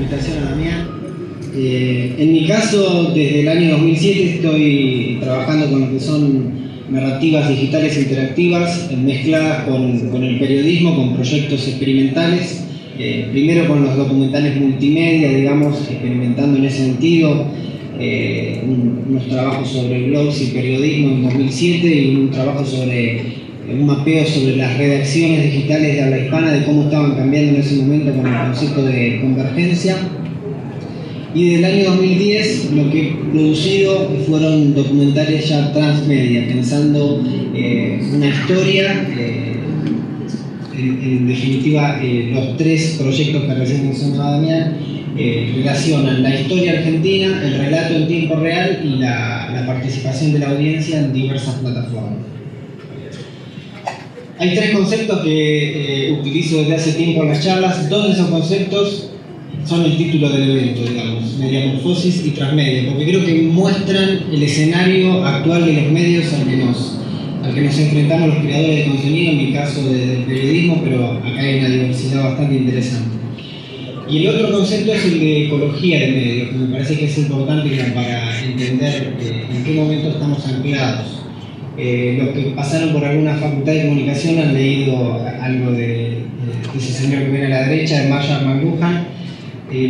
invitación a Damián. En mi caso, desde el año 2007 estoy trabajando con lo que son narrativas digitales interactivas mezcladas con el periodismo, con proyectos experimentales. Primero con los documentales multimedia, digamos, experimentando en ese sentido, unos trabajos sobre blogs y periodismo en 2007 y un trabajo sobre un mapeo sobre las redacciones digitales de habla hispana, de cómo estaban cambiando en ese momento con el concepto de convergencia. Y desde el año 2010 lo que he producido fueron documentales ya transmedia, pensando una historia, en definitiva los tres proyectos que recién mencionaba Damián relacionan la historia argentina, el relato en tiempo real y la participación de la audiencia en diversas plataformas. Hay tres conceptos que utilizo desde hace tiempo en las charlas. Dos de esos conceptos son el título del evento, digamos, Mediamorfosis y Transmedia, porque creo que muestran el escenario actual de los medios al que nos enfrentamos los creadores de contenido, en mi caso del periodismo, pero acá hay una diversidad bastante interesante. Y el otro concepto es el de ecología de medios, que me parece que es importante para entender en qué momento estamos anclados. Los que pasaron por alguna facultad de comunicación han leído algo de ese señor que viene a la derecha, de Marshall McLuhan.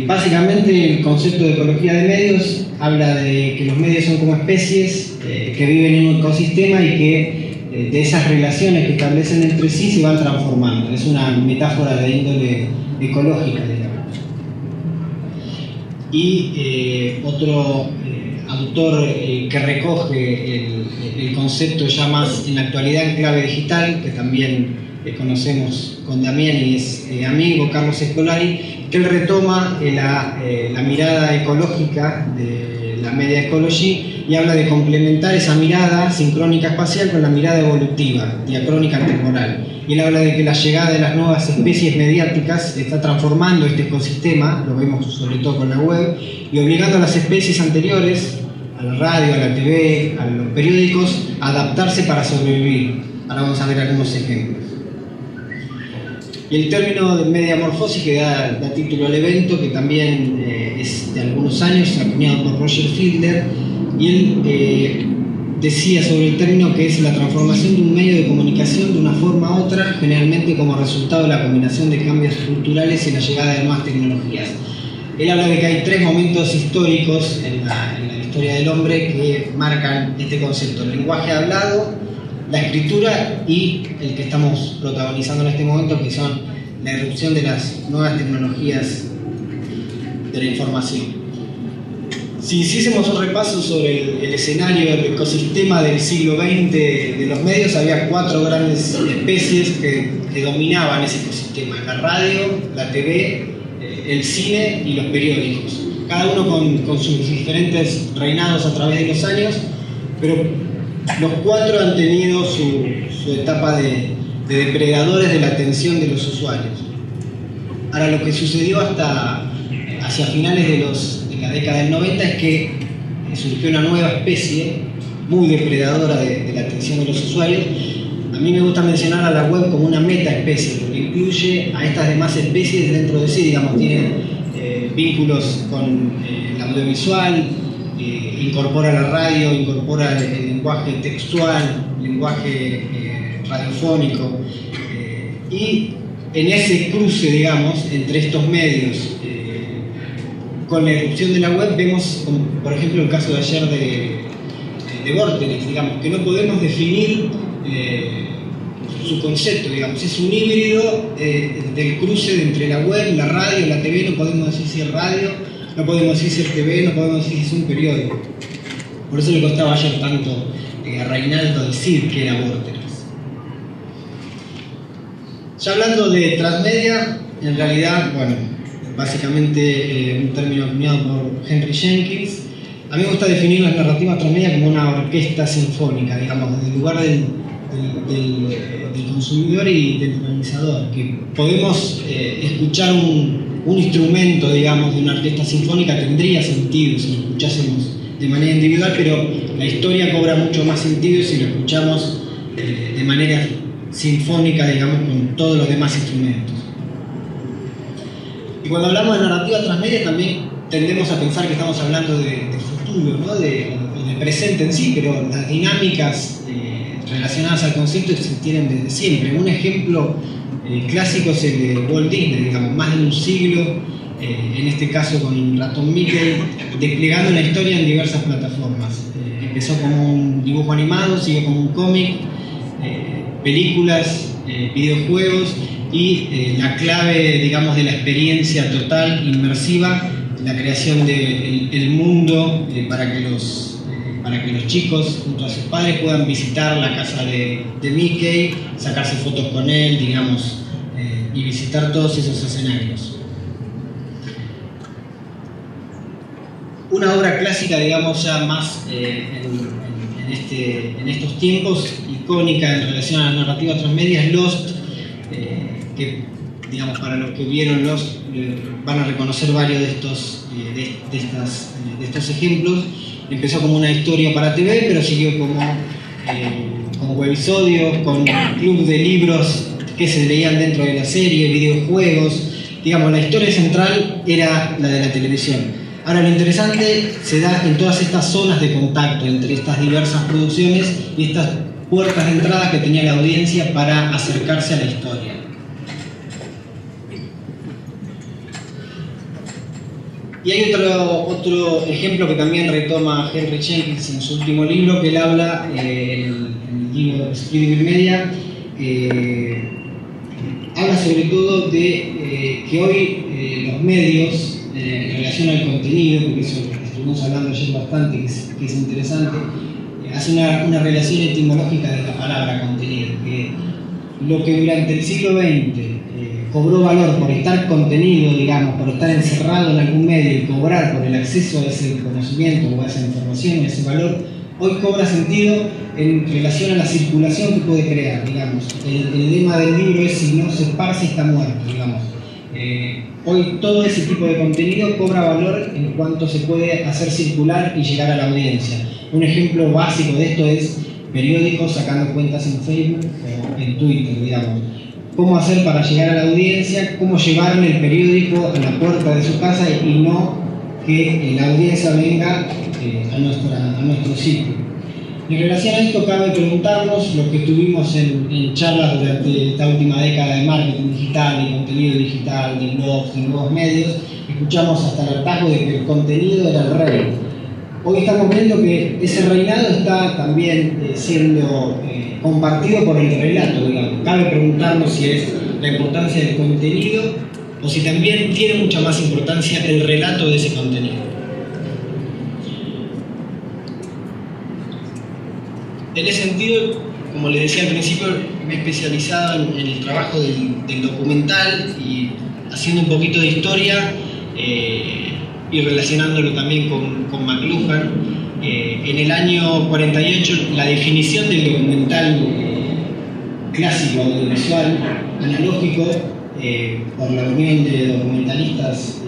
Básicamente el concepto de ecología de medios habla de que los medios son como especies que viven en un ecosistema y que de esas relaciones que establecen entre sí se van transformando. Es una metáfora de índole ecológica, digamos. Y otro autor que recoge el concepto ya más en la actualidad en clave digital, que también conocemos con Damián y es amigo, Carlos Escolari, que él retoma la mirada ecológica de la Media Ecology y habla de complementar esa mirada sincrónica espacial con la mirada evolutiva, diacrónica temporal. Y él habla de que la llegada de las nuevas especies mediáticas está transformando este ecosistema, lo vemos sobre todo con la web, y obligando a las especies anteriores, a la radio, a la TV, a los periódicos, a adaptarse para sobrevivir. Ahora vamos a ver algunos ejemplos. Y el término de mediamorfosis que da título al evento, que también es de algunos años, acuñado por Roger Fiedler, y él decía sobre el término que es la transformación de un medio de comunicación de una forma a otra, generalmente como resultado de la combinación de cambios culturales y la llegada de nuevas tecnologías. Él habla de que hay tres momentos históricos en la historia del hombre que marcan este concepto: el lenguaje hablado, la escritura y el que estamos protagonizando en este momento, que son la irrupción de las nuevas tecnologías de la información. Si hiciésemos un repaso sobre el escenario del ecosistema del siglo XX de los medios, había cuatro grandes especies que dominaban ese ecosistema: la radio, la TV, el cine y los periódicos. Cada uno con sus diferentes reinados a través de los años, pero los cuatro han tenido su etapa de depredadores de la atención de los usuarios. Ahora, lo que sucedió hacia finales de la década del 90 es que surgió una nueva especie muy depredadora de la atención de los usuarios. A mí me gusta mencionar a la web como una metaespecie, porque incluye a estas demás especies dentro de sí, digamos, tiene vínculos con el audiovisual, incorpora la radio, incorpora el lenguaje textual, lenguaje radiofónico, y en ese cruce, digamos, entre estos medios con la irrupción de la web vemos, como, por ejemplo, el caso de ayer de Vorterix, digamos, que no podemos definir su concepto, digamos, es un híbrido del cruce entre la web, la radio, la TV. No podemos decir si es radio, no podemos decir si es TV, no podemos decir si es un periódico. Por eso le costaba ayer tanto a Reinaldo decir que era Vorterix. Ya hablando de transmedia, en realidad, bueno, básicamente un término acuñado por Henry Jenkins, a mí me gusta definir las narrativas transmedia como una orquesta sinfónica, digamos, desde el lugar del consumidor y del organizador, que podemos escuchar un instrumento, digamos, de una orquesta sinfónica. Tendría sentido si lo escuchásemos de manera individual, pero la historia cobra mucho más sentido si lo escuchamos de manera sinfónica, digamos, con todos los demás instrumentos. Y cuando hablamos de narrativa transmedia también tendemos a pensar que estamos hablando de futuro, ¿no? de presente en sí, pero las dinámicas relacionadas al concepto se tienen desde siempre. Un ejemplo clásico es el de Walt Disney, digamos, más de un siglo, en este caso con el ratón Mickey, desplegando una historia en diversas plataformas. Empezó como un dibujo animado, siguió como un cómic, películas, videojuegos y la clave, digamos, de la experiencia total, inmersiva, la creación del mundo para que los chicos junto a sus padres puedan visitar la casa de Mickey, sacarse fotos con él, digamos, y visitar todos esos escenarios. Una obra clásica, digamos, ya más en estos tiempos, icónica en relación a la narrativa transmedia, es Lost, que, digamos, para los que vieron Lost van a reconocer varios de estos ejemplos. Empezó como una historia para TV, pero siguió como webisodios, con club de libros que se leían dentro de la serie, videojuegos. Digamos, la historia central era la de la televisión. Ahora, lo interesante se da en todas estas zonas de contacto entre estas diversas producciones y estas puertas de entrada que tenía la audiencia para acercarse a la historia. Y hay otro ejemplo que también retoma Henry Jenkins en su último libro, que él habla, en el libro Spreadable Media, habla sobre todo de que hoy los medios, en relación al contenido, porque eso estuvimos hablando ayer bastante, que es interesante, hace una relación etimológica de la palabra contenido, que lo que durante el siglo XX cobró valor por estar contenido, digamos, por estar encerrado en algún medio y cobrar por el acceso a ese conocimiento o a esa información o a ese valor, hoy cobra sentido en relación a la circulación que puede crear, digamos. El lema del libro es: si no se esparce está muerto, digamos. Hoy todo ese tipo de contenido cobra valor en cuanto se puede hacer circular y llegar a la audiencia. Un ejemplo básico de esto es periódicos sacando cuentas en Facebook o en Twitter, digamos. Cómo hacer para llegar a la audiencia, cómo llevarle el periódico a la puerta de su casa y no que la audiencia venga a nuestro sitio. En relación a esto cabe preguntarnos, lo que tuvimos en charlas durante esta última década de marketing digital y contenido digital, de blogs, de nuevos medios, escuchamos hasta el hartazgo de que el contenido era el rey. Hoy estamos viendo que ese reinado está también siendo compartido por el relato, digamos. Cabe preguntarnos si es la importancia del contenido o si también tiene mucha más importancia el relato de ese contenido. En ese sentido, como les decía al principio, me he especializado en el trabajo del documental y haciendo un poquito de historia y relacionándolo también con McLuhan. En el año 48, la definición del documental clásico, audiovisual, analógico, por la Unión de Documentalistas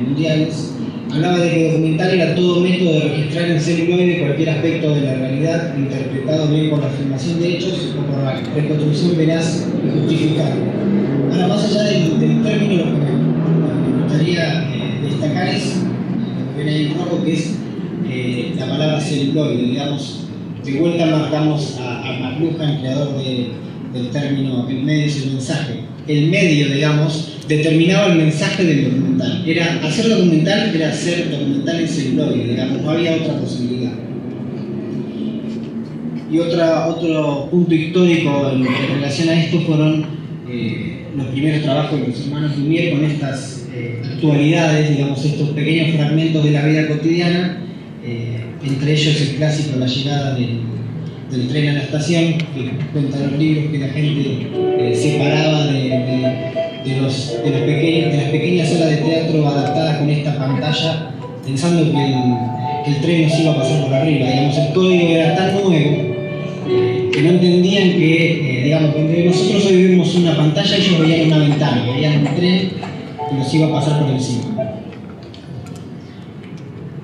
Mundiales, hablaba de que documental era todo método de registrar en celuloide cualquier aspecto de la realidad, interpretado bien por la afirmación de hechos o por la reconstrucción veraz y justificable. Ahora, más allá del término, lo que me gustaría destacar es lo que ven ahí en rojo, que es la palabra celuloide. Digamos, de vuelta marcamos a McLuhan, creador del término el medio es el mensaje. El medio, digamos, determinaba el mensaje del documental. Hacer documental era hacer documental en celuloide, digamos, no había otra posibilidad. Y otro punto histórico en relación a esto fueron los primeros trabajos de los hermanos Lumière con estas actualidades, digamos, estos pequeños fragmentos de la vida cotidiana, entre ellos el clásico La llegada del tren a la estación, que cuentan los libros que la gente se paraba de las pequeñas salas de teatro adaptadas con esta pantalla, pensando que el tren nos iba a pasar por arriba. Digamos, el código era tan nuevo que no entendían que, digamos, que nosotros hoy vemos una pantalla, ellos veían una ventana, veían un tren que nos iba a pasar por encima.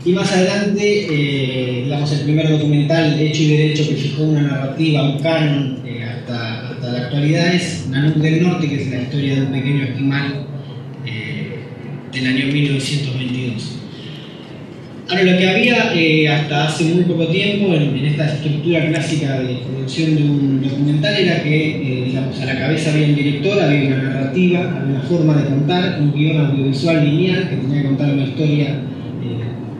Y más adelante, digamos, el primer documental de hecho y derecho que fijó una narrativa, un canon, hasta la actualidad es Nanook del Norte, que es la historia de un pequeño esquimal del año 1922. Ahora, lo que había hasta hace muy poco tiempo en esta estructura clásica de producción de un documental era que, digamos, a la cabeza había un director, había una narrativa, había una forma de contar, un guión audiovisual lineal que tenía que contar una historia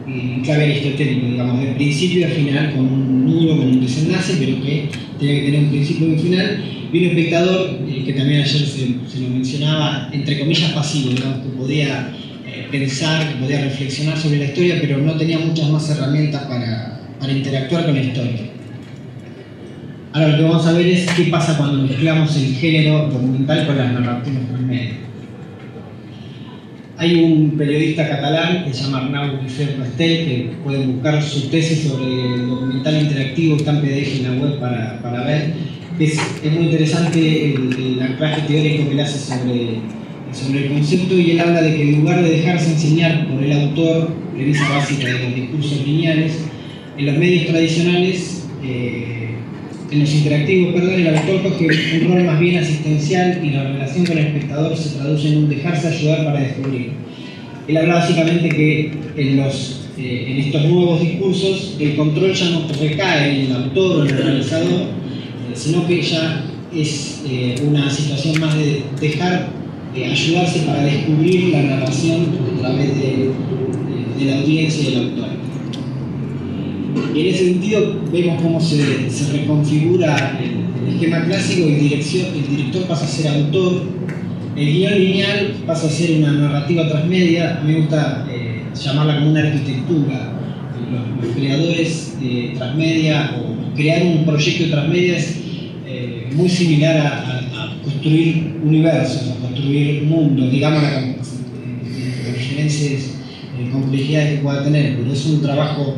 en clave aristotélica, digamos, de principio a final, con un nudo, con un desenlace, pero que tenía que tener un principio y un final, y un espectador, que también ayer se lo mencionaba, entre comillas pasivo, digamos, que podía pensar, que podía reflexionar sobre la historia, pero no tenía muchas más herramientas para interactuar con la historia. Ahora lo que vamos a ver es qué pasa cuando mezclamos el género documental con las narrativas transmedia. Hay un periodista catalán que se llama Arnau Guifré Pastel, que pueden buscar su tesis sobre el documental interactivo, está en PDF en la web para ver. Es muy interesante el anclaje teórico que él hace sobre el concepto, y él habla de que en lugar de dejarse enseñar por el autor, premisa básica de los discursos lineales, en los medios tradicionales, en los interactivos, el autor coge un rol más bien asistencial y la relación con el espectador se traduce en un dejarse ayudar para descubrir. Él habla básicamente que en estos nuevos discursos el control ya no recae en el autor o en el realizador, sino que ya es una situación más de dejar ayudarse para descubrir la narración a través de la audiencia y del autor. Y en ese sentido vemos cómo se reconfigura el esquema clásico y el director pasa a ser autor, el guión lineal pasa a ser una narrativa transmedia. A mí me gusta llamarla como una arquitectura. Los creadores transmedia o crear un proyecto transmedia es muy similar a construir universos, a construir mundos, digamos, las diferentes complejidades que pueda tener, pero es un trabajo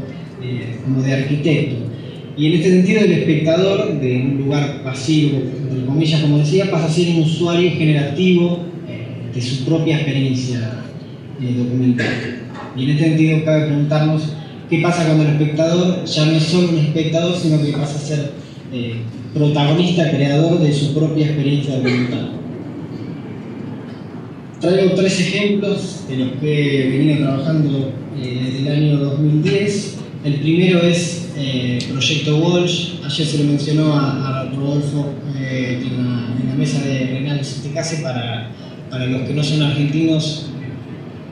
como de arquitecto. Y en este sentido el espectador, de un lugar pasivo, entre comillas, como decía, pasa a ser un usuario generativo de su propia experiencia documental. Y en este sentido cabe preguntarnos qué pasa cuando el espectador ya no es solo un espectador, sino que pasa a ser protagonista, creador de su propia experiencia documental. Traigo 3 ejemplos de los que he venido trabajando desde el año 2010. El primero es Proyecto Walsh. Ayer se lo mencionó a Rodolfo en la mesa de Reinaldo Santecase. Para los que no son argentinos,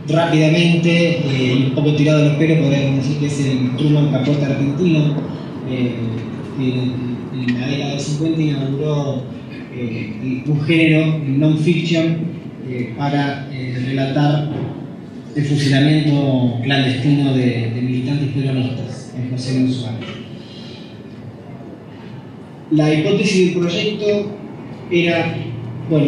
rápidamente y un poco tirado de los pelos, podríamos decir que es el Truman Capote argentino. En la década del 50 inauguró un género, el non-fiction, para relatar el fusilamiento clandestino de militantes peronistas en José Luis Suárez. La hipótesis del proyecto era, bueno,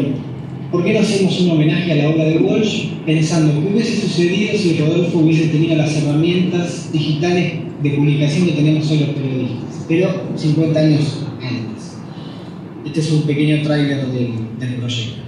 ¿por qué no hacemos un homenaje a la obra de Walsh pensando qué hubiese sucedido si Rodolfo hubiese tenido las herramientas digitales de publicación que tenemos hoy los periodistas, pero 50 años antes? Este es un pequeño tráiler del proyecto.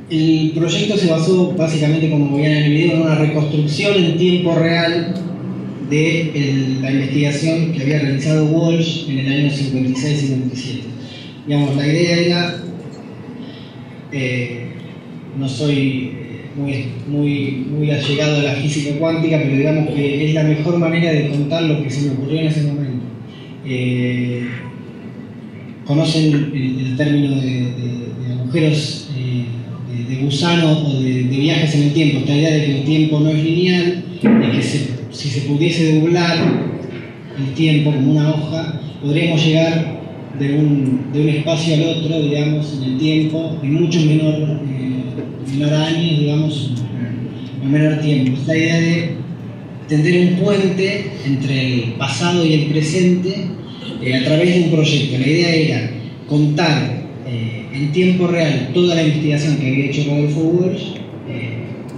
El proyecto se basó básicamente, como veían en el video, en una reconstrucción en tiempo real de la investigación que había realizado Walsh en el año 56-57. Digamos, la idea era, no soy muy allegado a la física cuántica, pero digamos que es la mejor manera de contar lo que se me ocurrió en ese momento. Conocen el término de agujeros de gusano o de viajes en el tiempo, esta idea de que el tiempo no es lineal, y que si se pudiese doblar el tiempo como una hoja, podríamos llegar de un espacio al otro, digamos, en el tiempo, en mucho menor años, digamos, en menor tiempo. Esta idea de tender un puente entre el pasado y el presente a través de un proyecto. La idea era contar en tiempo real toda la investigación que había hecho Rodolfo Walsh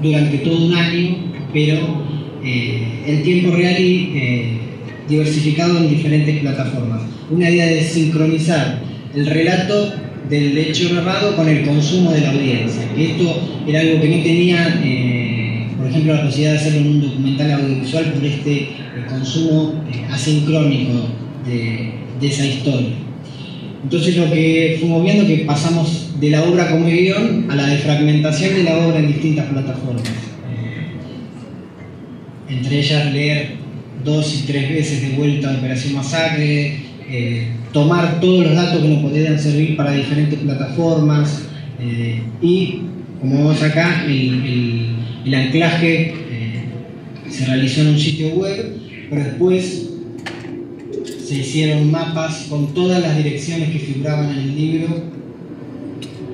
durante todo un año, pero en tiempo real y diversificado en diferentes plataformas. Una idea de sincronizar el relato del hecho narrado con el consumo de la audiencia, que esto era algo que no tenía, por ejemplo, la posibilidad de hacerlo en un documental audiovisual por este consumo asincrónico de esa historia. Entonces lo que fuimos viendo que pasamos de la obra como guión a la defragmentación de la obra en distintas plataformas. Entre ellas leer 2 y 3 veces de vuelta Operación Masacre, tomar todos los datos que nos podían servir para diferentes plataformas y, como vemos acá, el anclaje se realizó en un sitio web, pero después se hicieron mapas con todas las direcciones que figuraban en el libro,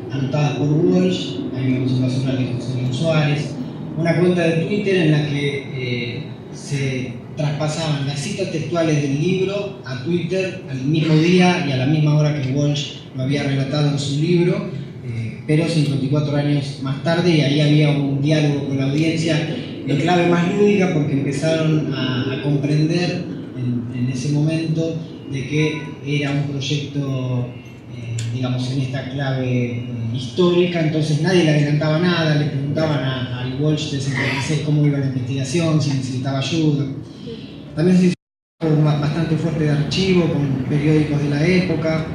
anotadas por Walsh. Ahí vemos un caso de José Luis Suárez, una cuenta de Twitter en la que se traspasaban las citas textuales del libro a Twitter al mismo día y a la misma hora que Walsh lo había relatado en su libro, pero 54 años más tarde, y ahí había un diálogo con la audiencia en clave más lúdica, porque empezaron a comprender en ese momento de que era un proyecto, digamos, en esta clave histórica. Entonces nadie le adelantaba nada, le preguntaban al Walsh de 56 cómo iba la investigación, si necesitaba ayuda. También se hizo un trabajo bastante fuerte de archivo con periódicos de la época.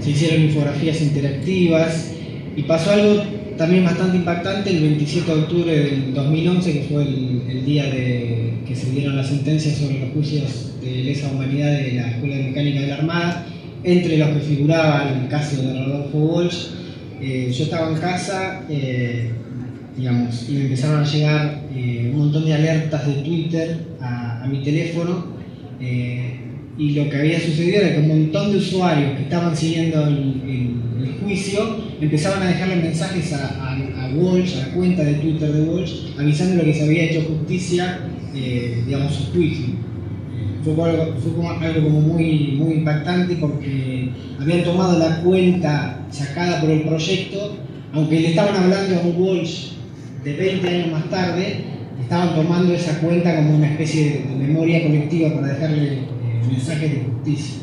Se hicieron infografías interactivas y pasó algo también bastante impactante el 27 de octubre del 2011, que fue el día que se dieron las sentencias sobre los juicios de lesa humanidad de la Escuela de Mecánica de la Armada, entre los que figuraba el caso de Rodolfo Walsh. Yo estaba en casa, digamos, y me empezaron a llegar un montón de alertas de Twitter a mi teléfono, y lo que había sucedido era que un montón de usuarios que estaban siguiendo el juicio empezaban a dejarle mensajes a Walsh, a la cuenta de Twitter de Walsh, avisándole que se había hecho justicia, digamos, su juicio. Fue algo como muy impactante, porque habían tomado la cuenta sacada por el proyecto, aunque le estaban hablando a un Walsh de 20 años más tarde, estaban tomando esa cuenta como una especie de memoria colectiva para dejarle mensajes de justicia.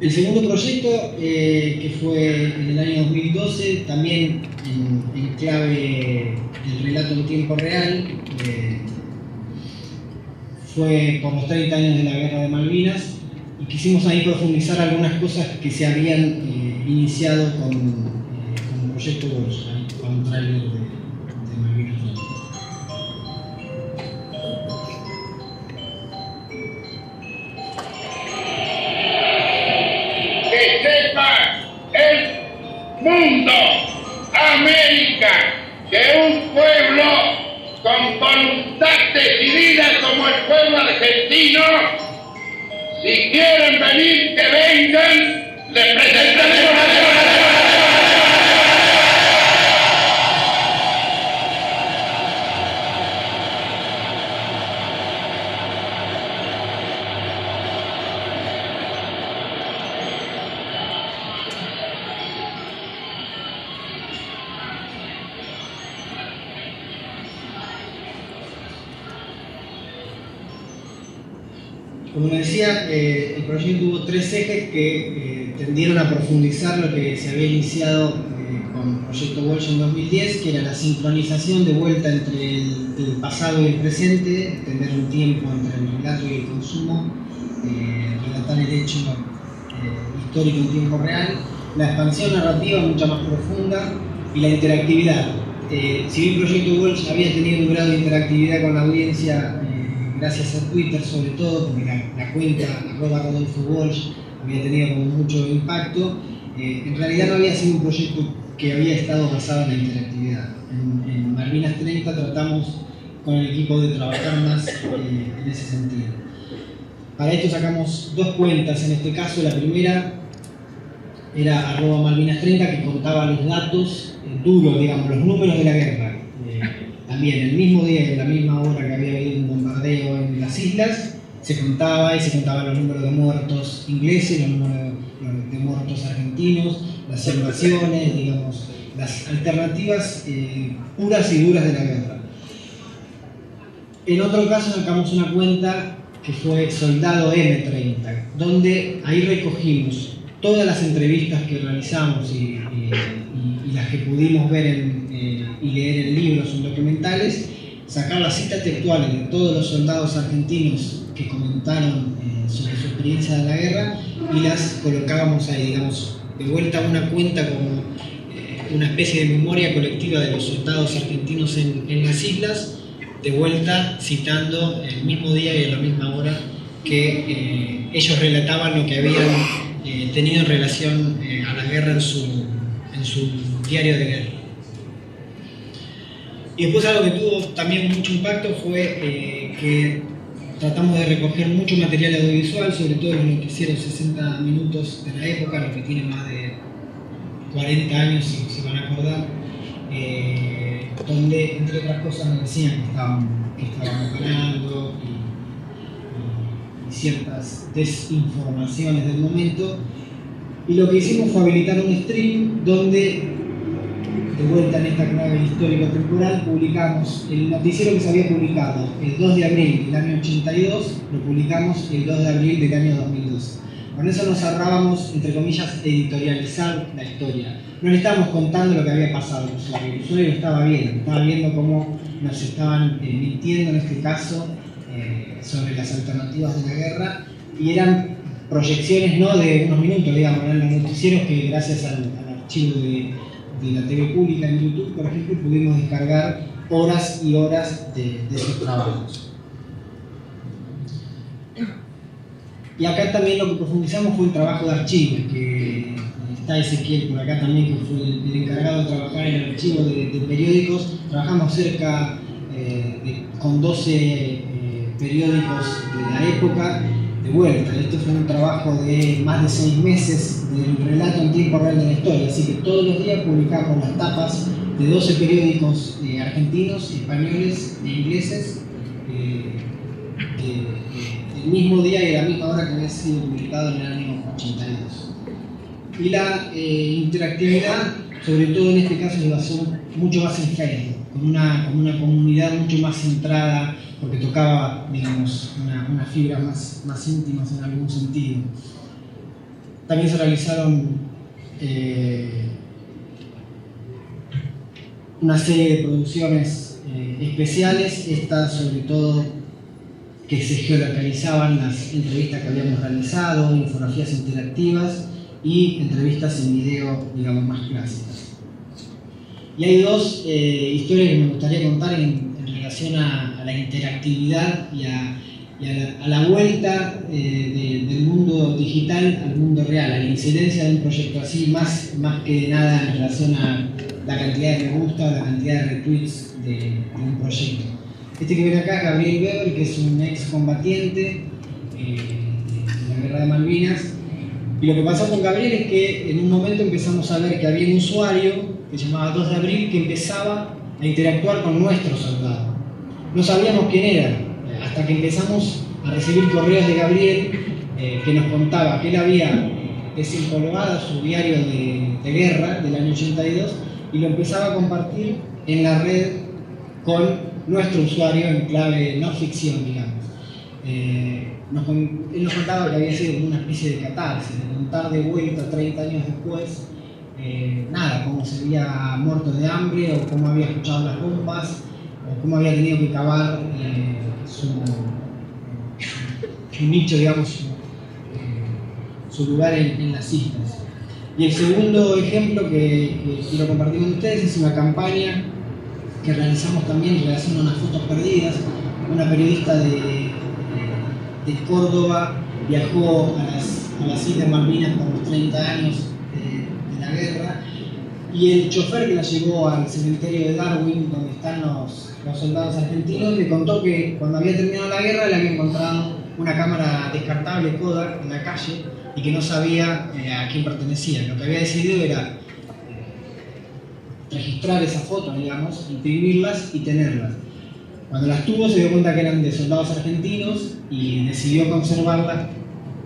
El segundo proyecto, que fue en el año 2012, también en clave del relato en tiempo real, fue por los 30 años de la Guerra de Malvinas, y quisimos ahí profundizar algunas cosas que se habían iniciado con el proyecto Walsh, con un trailer de Malvinas. Mundo, América, que un pueblo con voluntad decidida como el pueblo argentino, si quieren venir, que vengan, les presentaremos Como decía, el proyecto tuvo 3 ejes que tendieron a profundizar lo que se había iniciado con proyecto Walsh en 2010, que era la sincronización de vuelta entre el pasado y el presente, tener un tiempo entre el relato y el consumo, relatar el hecho histórico en tiempo real, la expansión narrativa mucha más profunda y la interactividad. Si bien Proyecto Walsh había tenido un grado de interactividad con la audiencia, gracias a Twitter sobre todo, porque la cuenta @RodolfoWalsh había tenido como mucho impacto, en realidad no había sido un proyecto que había estado basado en la interactividad. En Malvinas 30 tratamos con el equipo de trabajar más en ese sentido. Para esto sacamos dos cuentas en este caso. La primera era @Malvinas30, que contaba los datos duros, digamos, los números de la guerra. También el mismo día y en la misma hora que había habido un bombardeo en las islas, se contaba y se contaban los números de muertos ingleses, los números de muertos argentinos, las invasiones, digamos, las alternativas puras y duras de la guerra. En otro caso sacamos una cuenta que fue Soldado M30, donde ahí recogimos todas las entrevistas que realizamos y las que pudimos ver y leer en libros o en documentales, sacar las citas textuales de todos los soldados argentinos que comentaron sobre su experiencia de la guerra y las colocábamos ahí, digamos, de vuelta a una cuenta como una especie de memoria colectiva de los soldados argentinos en las islas, de vuelta citando el mismo día y a la misma hora que ellos relataban lo que habían tenido en relación a la guerra en su diario de guerra. Y después algo que tuvo también mucho impacto fue que tratamos de recoger mucho material audiovisual, sobre todo los noticieros 60 minutos de la época, los que tienen más de 40 años, si se van a acordar, donde, entre otras cosas, nos decían que estaban ganando y ciertas desinformaciones del momento. Y lo que hicimos fue habilitar un stream donde, de vuelta en esta clave histórico-temporal, publicamos el noticiero que se había publicado el 2 de abril del año 82, lo publicamos el 2 de abril del año 2002. Con eso nos ahorrábamos, entre comillas, editorializar la historia. No le estábamos contando lo que había pasado al usuario. El usuario lo estaba viendo cómo nos estaban mintiendo en este caso sobre las alternativas de la guerra, y eran proyecciones no de unos minutos, digamos, eran los noticieros que gracias al archivo de la TV pública en YouTube, por ejemplo, pudimos descargar horas y horas de esos trabajos. Y acá también lo que profundizamos fue el trabajo de archivo, que está Ezequiel por acá también, que fue el encargado de trabajar en el archivo de periódicos. Trabajamos cerca con 12 periódicos de la época de vuelta. Esto fue un trabajo de más de 6 meses del relato en tiempo real de la historia, así que todos los días publicamos las tapas de 12 periódicos argentinos, españoles e ingleses, el mismo día y a la misma hora que había sido publicado en el año 82. Y la interactividad, sobre todo en este caso, se basó mucho más en Facebook, con una comunidad mucho más centrada, porque tocaba, digamos, unas fibras más íntimas en algún sentido. También se realizaron una serie de producciones especiales, estas sobre todo que se geolocalizaban las entrevistas que habíamos realizado, infografías interactivas y entrevistas en video, digamos, más clásicas. Y hay dos historias que me gustaría contar en relación a la interactividad y a la vuelta del mundo digital al mundo real, a la incidencia de un proyecto así, más que nada en relación a la cantidad de me gusta, la cantidad de retweets de un proyecto. Este que ven acá, Gabriel Weber, que es un ex combatiente de la guerra de Malvinas. Y lo que pasó con Gabriel es que en un momento empezamos a ver que había un usuario que se llamaba 2 de abril que empezaba a interactuar con nuestros soldados. No sabíamos quién era, hasta que empezamos a recibir correos de Gabriel que nos contaba que él había desempolvado su diario de guerra del año 82 y lo empezaba a compartir en la red con nuestro usuario en clave no ficción, digamos. Él nos contaba que había sido como una especie de catarsis, de contar de vuelta 30 años después nada, cómo se había muerto de hambre, o cómo había escuchado las bombas, o cómo había tenido que cavar su nicho, digamos, su lugar en las islas. Y el segundo ejemplo que quiero compartir con ustedes es una campaña que realizamos también en relación a unas fotos perdidas. Una periodista de Córdoba viajó a las Islas Malvinas por los 30 años de la guerra, y el chofer que la llevó al cementerio de Darwin, donde están los soldados argentinos, le contó que cuando había terminado la guerra le había encontrado una cámara descartable Kodak en la calle y que no sabía a quién pertenecía. Lo que había decidido era registrar esas fotos, digamos, imprimirlas y tenerlas. Cuando las tuvo se dio cuenta que eran de soldados argentinos y decidió conservarlas,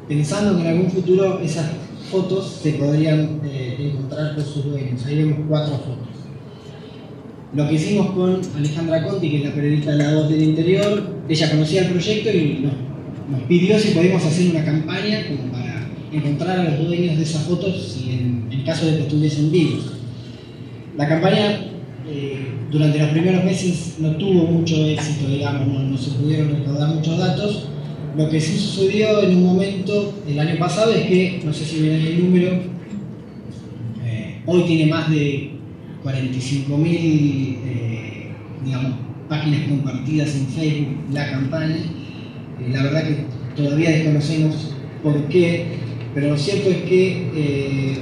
pensando que en algún futuro esas fotos se podrían encontrar con sus dueños. Ahí vemos 4 fotos. Lo que hicimos con Alejandra Conti, que es la periodista de La Voz del Interior, ella conocía el proyecto y nos pidió si podíamos hacer una campaña como para encontrar a los dueños de esas fotos si en caso de que estuviesen vivos. La campaña durante los primeros meses no tuvo mucho éxito, digamos, no se pudieron recaudar muchos datos. Lo que sí sucedió en un momento el año pasado es que, no sé si ven el número, hoy tiene más de 45.000 digamos, páginas compartidas en Facebook la campaña. La verdad que todavía desconocemos por qué, pero lo cierto es que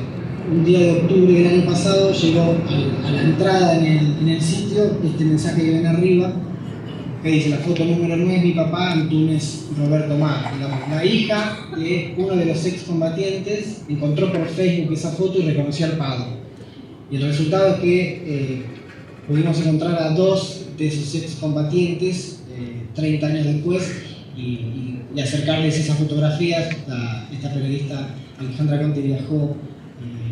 un día de octubre del año pasado llegó a la entrada en el sitio este mensaje que ven arriba, que dice: la foto número 9 es mi papá, Antunes Roberto Mar. La hija de uno de los excombatientes encontró por Facebook esa foto y reconoció al padre. Y el resultado es que pudimos encontrar a 2 de esos excombatientes 30 años después y acercarles esas fotografías. Esta periodista Alejandra Conti viajó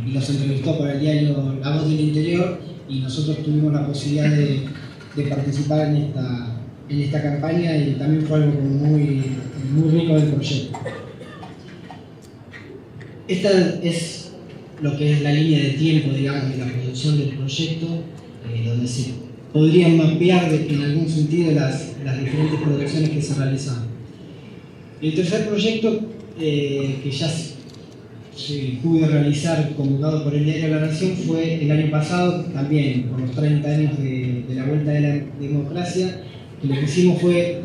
y los entrevistó para el diario La Voz del Interior, y nosotros tuvimos la posibilidad de participar en esta campaña, y también fue algo muy rico del proyecto. Esta es lo que es la línea de tiempo, digamos, de la producción del proyecto, donde se podrían mapear en algún sentido las diferentes producciones que se realizaron. El tercer proyecto que ya se pude realizar, convocado por el diario La Nación, fue el año pasado, también por los 30 años de la vuelta de la democracia. Lo que hicimos fue,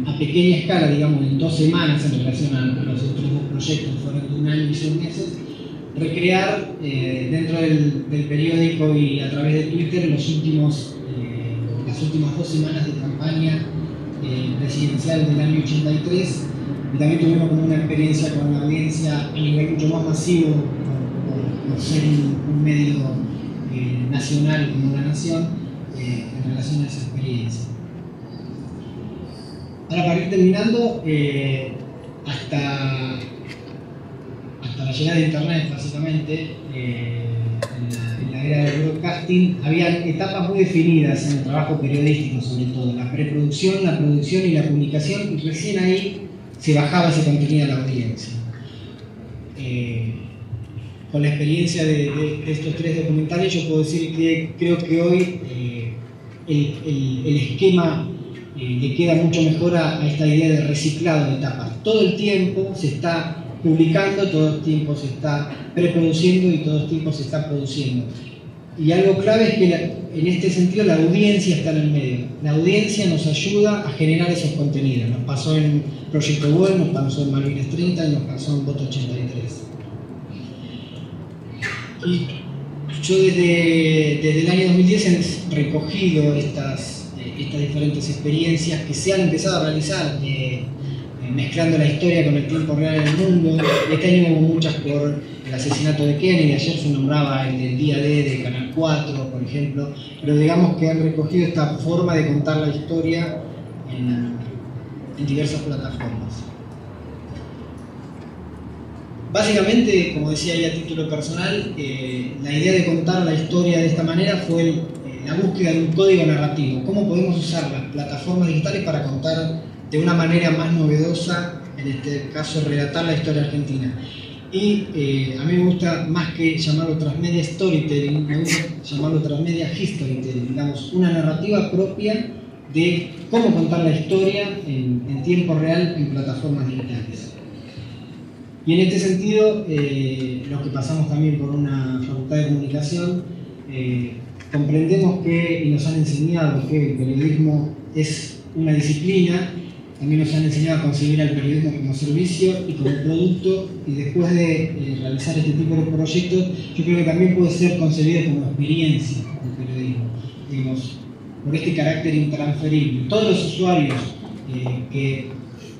a pequeña escala, digamos, en 2 semanas en relación a los otros 2 proyectos, fueron de 1 año y 6 meses, recrear dentro del periódico y a través de Twitter las últimas 2 semanas de campaña presidencial del año 83. Y también tuvimos como una experiencia con la audiencia a nivel mucho más masivo, por ser un medio nacional como La Nación, en relación a esa experiencia. Ahora, para ir terminando, hasta la llegada de Internet, básicamente, en la era del broadcasting, había etapas muy definidas en el trabajo periodístico, sobre todo: la preproducción, la producción y la publicación, y recién ahí se bajaba ese contenido a la audiencia. Con la experiencia de estos 3 documentales, yo puedo decir que creo que hoy el esquema le queda mucho mejor a esta idea de reciclado de etapas. Todo el tiempo se está publicando, todo el tiempo se está preproduciendo y todo el tiempo se está produciendo. Y algo clave es que en este sentido la audiencia está en el medio. La audiencia nos ayuda a generar esos contenidos. Nos pasó en Proyecto Gol, nos pasó en Malvinas 30 y nos pasó en Voto 83. Y yo desde el año 2010 he recogido estas diferentes experiencias que se han empezado a realizar, mezclando la historia con el tiempo real del mundo. Este año hubo muchas por el asesinato de Kennedy, ayer se nombraba el del día D de Canal 4, por ejemplo, pero digamos que han recogido esta forma de contar la historia en diversas plataformas. Básicamente, como decía ahí a título personal, la idea de contar la historia de esta manera fue la búsqueda de un código narrativo. ¿Cómo podemos usar las plataformas digitales para contar de una manera más novedosa, en este caso relatar la historia argentina? Y a mí me gusta, más que llamarlo transmedia storytelling, me gusta llamarlo transmedia historytelling, digamos, una narrativa propia de cómo contar la historia en tiempo real en plataformas digitales. Y en este sentido, los que pasamos también por una facultad de comunicación, comprendemos que, y nos han enseñado que el periodismo es una disciplina. También nos han enseñado a concebir al periodismo como servicio y como producto, y después de realizar este tipo de proyectos, yo creo que también puede ser concebido como experiencia del periodismo, digamos, por este carácter intransferible. Todos los usuarios que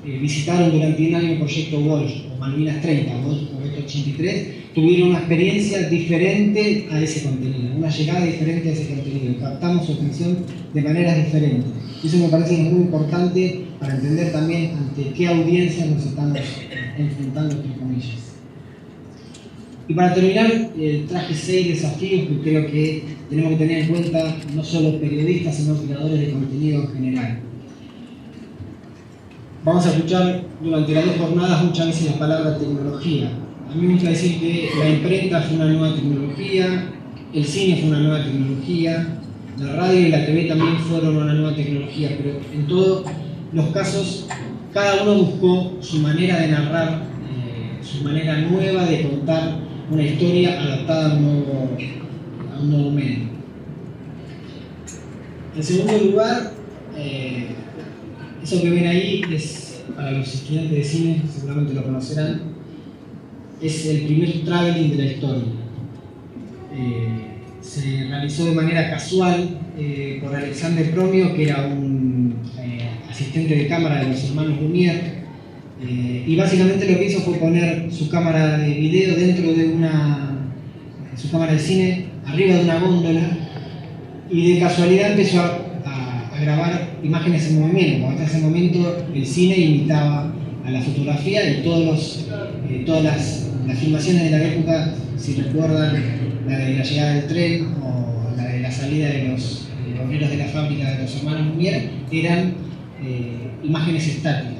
visitaron durante un año el proyecto Walsh, o Malvinas 30, o Proyecto 83, tuvieron una experiencia diferente a ese contenido, una llegada diferente a ese contenido, captamos su atención de maneras diferentes. Eso me parece que es muy importante para entender también ante qué audiencia nos estamos enfrentando, entre comillas. Y para terminar, traje 6 desafíos que creo que tenemos que tener en cuenta no solo periodistas, sino creadores de contenido en general. Vamos a escuchar durante las 2 jornadas muchas veces la palabra tecnología. A mí me gusta decir que la imprenta fue una nueva tecnología, el cine fue una nueva tecnología, la radio y la TV también fueron una nueva tecnología, pero en todos los casos cada uno buscó su manera de narrar, su manera nueva de contar una historia adaptada a un nuevo medio. En segundo lugar, eso que ven ahí es, para los estudiantes de cine, seguramente lo conocerán, es el primer traveling de la historia. Se realizó de manera casual por Alexandre Promio, que era un asistente de cámara de los hermanos Lumière, y básicamente lo que hizo fue poner su cámara de video dentro de su cámara de cine, arriba de una góndola, y de casualidad empezó a grabar imágenes en movimiento, porque hasta ese momento el cine imitaba a la fotografía, y todas las filmaciones de la época, si recuerdan, la de la llegada del tren o la de la salida de los obreros de la fábrica de los hermanos Lumière, eran imágenes estáticas.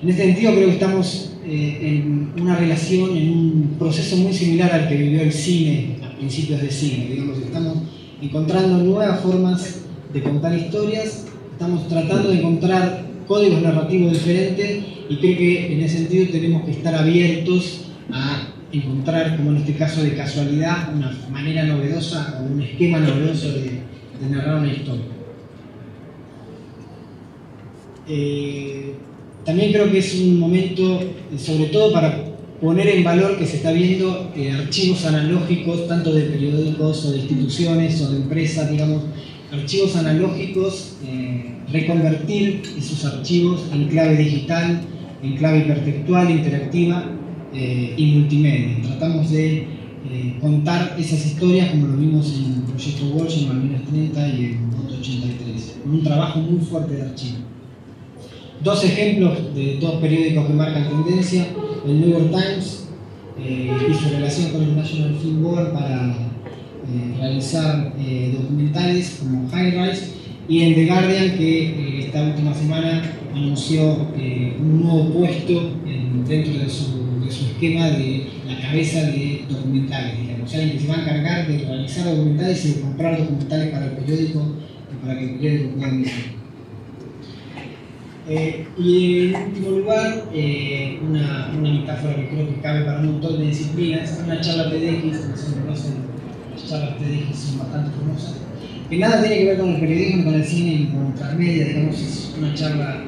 En este sentido creo que estamos en una relación, en un proceso muy similar al que vivió el cine a principios del siglo. Digamos, estamos encontrando nuevas formas de contar historias, estamos tratando de encontrar códigos narrativos diferentes, y creo que en ese sentido tenemos que estar abiertos a encontrar, como en este caso de casualidad, una manera novedosa o un esquema novedoso de narrar una historia. También creo que es un momento, sobre todo para poner en valor que se está viendo archivos analógicos, tanto de periódicos o de instituciones o de empresas, digamos, archivos analógicos, reconvertir esos archivos en clave digital, en clave hipertextual, interactiva y multimedia. Tratamos de contar esas historias como lo vimos en el proyecto Walsh, en Malvinas 30 y en Voto 83, con un trabajo muy fuerte de archivo. 2 ejemplos de 2 periódicos que marcan tendencia: el New York Times y su relación con el National Film Board para realizar documentales como High Rise, y el The Guardian, que esta última semana anunció un nuevo puesto dentro de su esquema de la cabeza de documentales, digamos, alguien que se va a encargar de realizar documentales y de comprar documentales para el periódico y para que el periódico pueda emitir. Y en último lugar, una metáfora que creo que cabe para un montón de disciplinas, una charla TEDx, que se conocen, las charlas TEDx son bastante famosas, que nada tiene que ver con el periodismo, ni con el cine, ni con transmedia, digamos, es una charla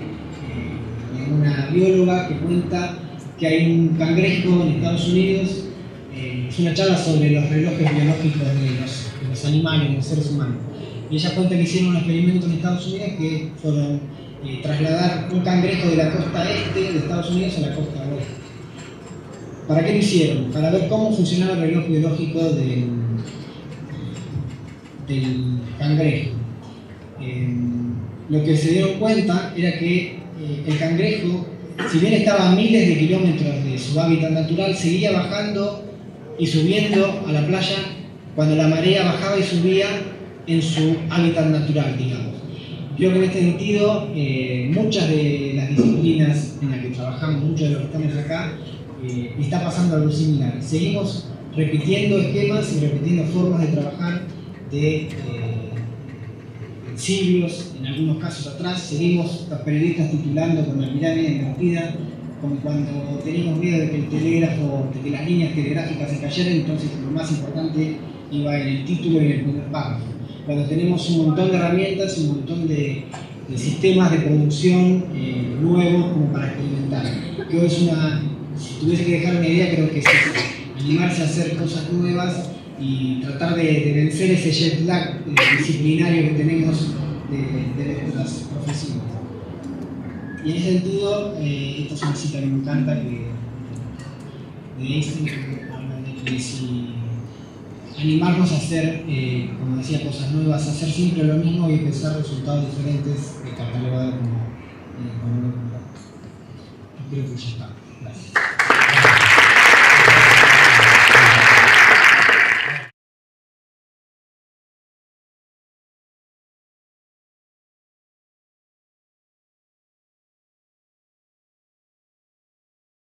de una bióloga que cuenta que hay un cangrejo en Estados Unidos. Es una charla sobre los relojes biológicos de los animales, de los seres humanos. Y ella cuenta que hicieron un experimento en Estados Unidos que fueron trasladar un cangrejo de la costa este de Estados Unidos a la costa oeste. ¿Para qué lo hicieron? Para ver cómo funcionaba el reloj biológico del cangrejo. Lo que se dieron cuenta era que el cangrejo, si bien estaba a miles de kilómetros de su hábitat natural, seguía bajando y subiendo a la playa cuando la marea bajaba y subía en su hábitat natural, digamos. Creo que en este sentido, muchas de las disciplinas en las que trabajamos, muchos de los que estamos acá, está pasando algo similar. Seguimos repitiendo esquemas y repitiendo formas de trabajar de siglos, en algunos casos atrás. Seguimos los periodistas titulando con la mirada bien invertida, como cuando teníamos miedo de que el telégrafo, de que las líneas telegráficas se cayeran, entonces lo más importante iba en el título y en el primer párrafo. Cuando tenemos un montón de herramientas, un montón de sistemas de producción nuevos como para experimentar. Que hoy es si tuviese que dejar una idea, creo que es animarse a hacer cosas nuevas y tratar de vencer ese jet lag disciplinario que tenemos de nuestras profesiones. Y en ese sentido, esta es una cita que me encanta, de Einstein, que habla de que si animarnos a hacer, como decía, cosas nuevas, hacer siempre lo mismo y empezar resultados diferentes, catalogado como yo creo que ya está. Gracias.